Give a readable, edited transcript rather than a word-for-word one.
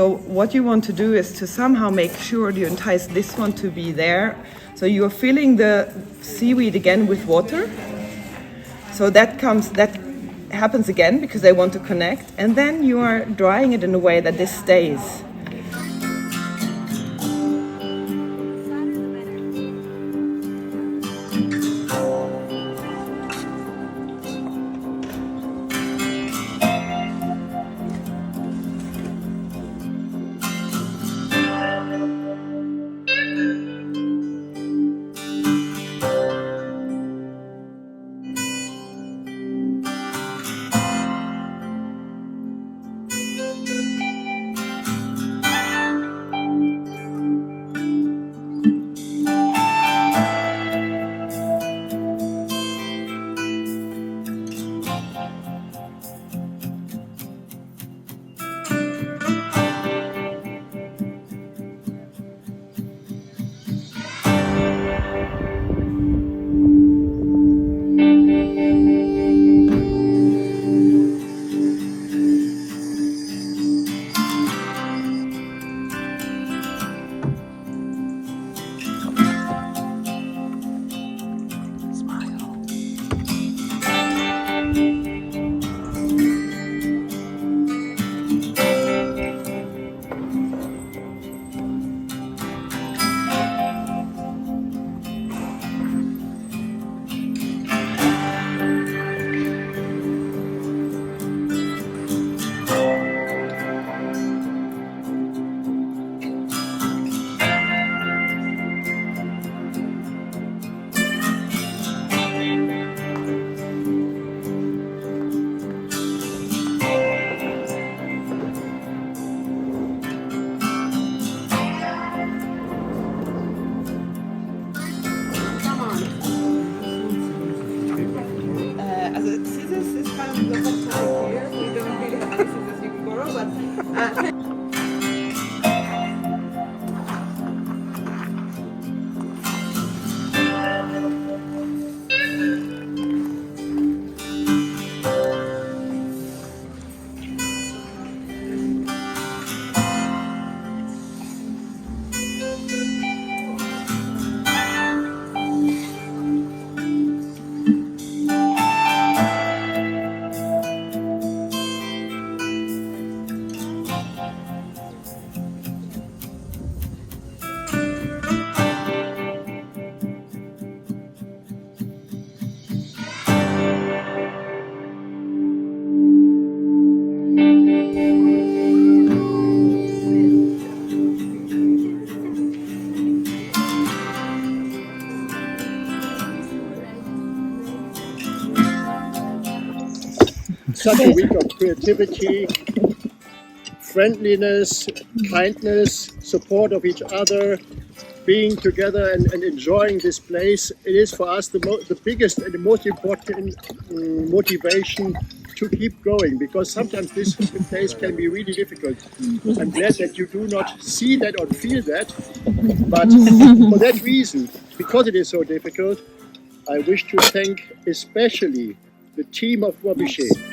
So what you want to do is to somehow make sure you entice this one to be there. So you are filling the seaweed again with water. So that happens again because they want to connect, and then you are drying it in a way that this stays. Such a week of creativity, friendliness, kindness, support of each other, being together and enjoying this place. It is for us the biggest and the most important motivation to keep going, because sometimes this place can be really difficult. I'm glad that you do not see that or feel that, but for that reason, because it is so difficult, I wish to thank especially the team of Boisbuchet.